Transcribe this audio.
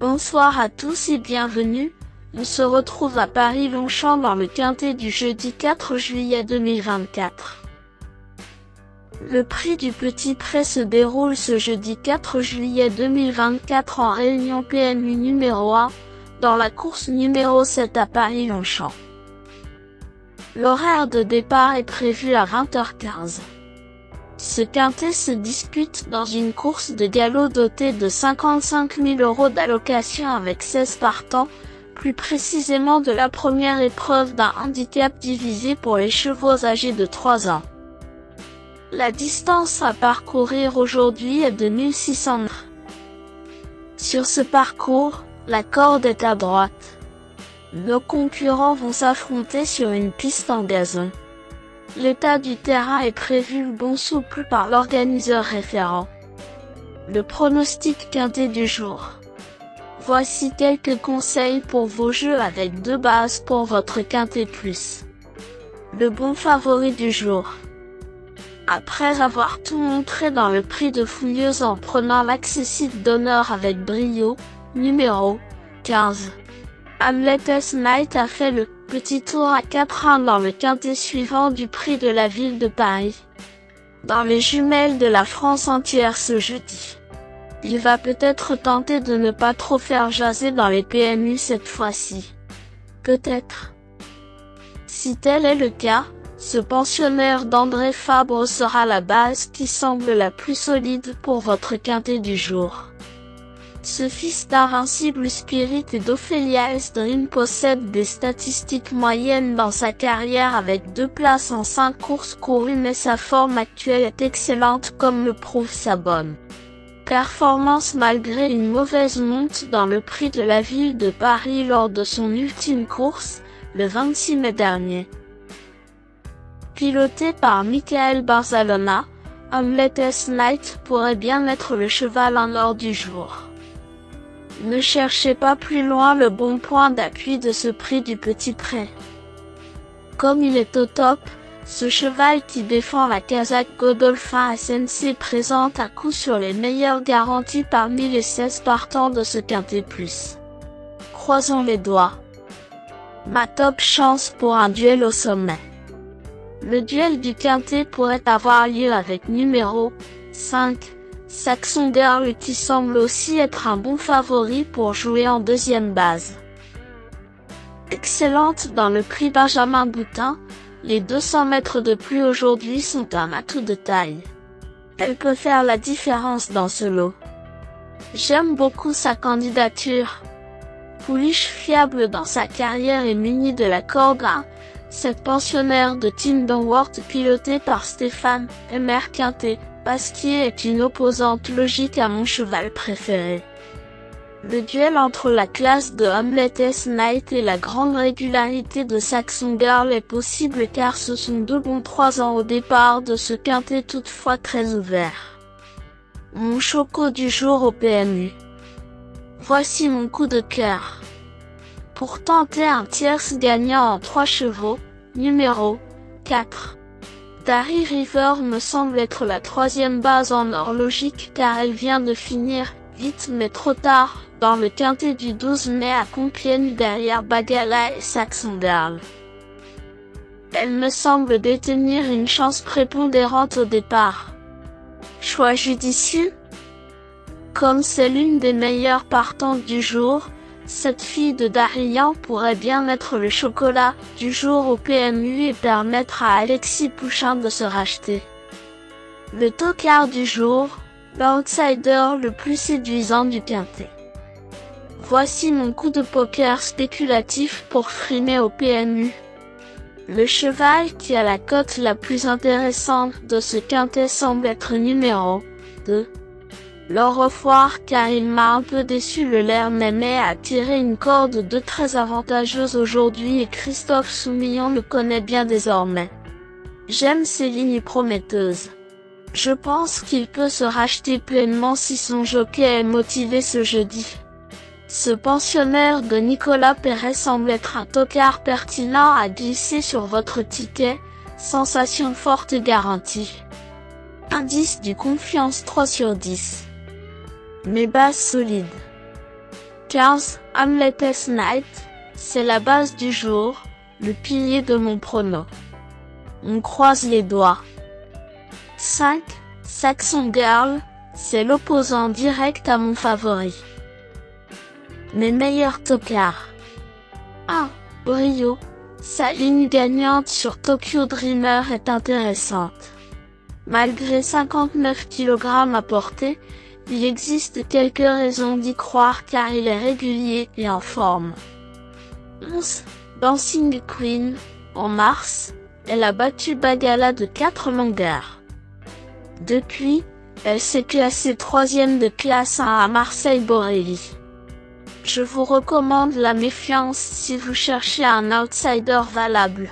Bonsoir à tous et bienvenue. On se retrouve à Paris-Longchamp dans le quintet du jeudi 4 juillet 2024. Le prix du Petit Pré se déroule ce jeudi 4 juillet 2024 en réunion PMU numéro 1, dans la course numéro 7 à Paris-Longchamp. L'horaire de départ est prévu à 20h15. Ce quintet se dispute dans une course de galop dotée de 55 000 € d'allocation avec 16 partants, plus précisément de la première épreuve d'un handicap divisé pour les chevaux âgés de 3 ans. La distance à parcourir aujourd'hui est de 1600 mètres. Sur ce parcours, la corde est à droite. Nos concurrents vont s'affronter sur une piste en gazon. L'état du terrain est prévu bon souple par l'organiseur référent. Le pronostic quintet du jour. Voici quelques conseils pour vos jeux avec 2 bases pour votre quintet plus. Le bon favori du jour. Après avoir tout montré dans le prix de Fouilleuse en prenant l'accessible d'honneur avec brio, numéro 15. Hamlet's Knight a fait le petit tour à 4-1 dans le quintet suivant du prix de la ville de Paris. Dans les jumelles de la France entière ce jeudi. Il va peut-être tenter de ne pas trop faire jaser dans les PMU cette fois-ci. Peut-être. Si tel est le cas, ce pensionnaire d'André Fabre sera la base qui semble la plus solide pour votre quintet du jour. Ce fils d'Invincible Spirit et d'Ophélia Dream possède des statistiques moyennes dans sa carrière avec 2 places en 5 courses courues, mais sa forme actuelle est excellente comme le prouve sa bonne performance malgré une mauvaise monte dans le prix de la ville de Paris lors de son ultime course, le 26 mai dernier. Piloté par Michael Barzalona, Hamlet's Knight pourrait bien être le cheval en or du jour. Ne cherchez pas plus loin le bon point d'appui de ce prix du Petit Pré. Comme il est au top, ce cheval qui défend la casaque Godolphin SNC présente à coup sur les meilleures garanties parmi les 16 partants de ce quintet plus. Croisons les doigts. Ma top chance pour un duel au sommet. Le duel du quintet pourrait avoir lieu avec numéro 5. Saxon Girl qui semble aussi être un bon favori pour jouer en deuxième base. Excellente dans le prix Benjamin Boutin, les 200 mètres de plus aujourd'hui sont un atout de taille. Elle peut faire la différence dans ce lot. J'aime beaucoup sa candidature. Pouliche fiable dans sa carrière et munie de la corde 1, cette pensionnaire de Tim Dunworth pilotée par Stéphane Mr Quintet Pasquier est une opposante logique à mon cheval préféré. Le duel entre la classe de Hamlet's Knight et la grande régularité de Saxon Girl est possible car ce sont 2 bons 3 ans au départ de ce quintet toutefois très ouvert. Mon choco du jour au PMU. Voici mon coup de cœur. Pour tenter un tierce gagnant en 3 chevaux, numéro 4. Darry River me semble être la 3e base en or logique car elle vient de finir, vite mais trop tard, dans le quintet du 12 mai à Compiègne derrière Bagala et Saxon Girl. Elle me semble détenir une chance prépondérante au départ. Choix judicieux? Comme c'est l'une des meilleures partantes du jour, cette fille de Darian pourrait bien être le chocolat du jour au PMU et permettre à Alexis Pouchin de se racheter. Le tocard du jour, l'outsider le plus séduisant du quintet. Voici mon coup de poker spéculatif pour frimer au PMU. Le cheval qui a la cote la plus intéressante de ce quintet semble être numéro 2. L'Aurefoire car il m'a un peu déçu. Le Lermémé a tiré une corde de très avantageuse aujourd'hui et Christophe Soumillon le connaît bien désormais. J'aime ses lignes prometteuses. Je pense qu'il peut se racheter pleinement si son jockey est motivé ce jeudi. Ce pensionnaire de Nicolas Perret semble être un tocard pertinent à glisser sur votre ticket, sensation forte et garantie. Indice du confiance 3/10. Mes bases solides. 15. Hamlet S. Knight, c'est la base du jour, le pilier de mon prono. On croise les doigts. 5. Saxon Girl, c'est l'opposant direct à mon favori. Mes meilleurs tocards. 1. Brio, sa ligne gagnante sur Tokyo Dreamer est intéressante. Malgré 59 kg à porter, il existe quelques raisons d'y croire car il est régulier et en forme. 11. Dancing Queen, en mars, elle a battu Bagala de 4 longueurs. Depuis, elle s'est classée 3e de classe 1 à Marseille-Borelli. Je vous recommande la méfiance si vous cherchez un outsider valable.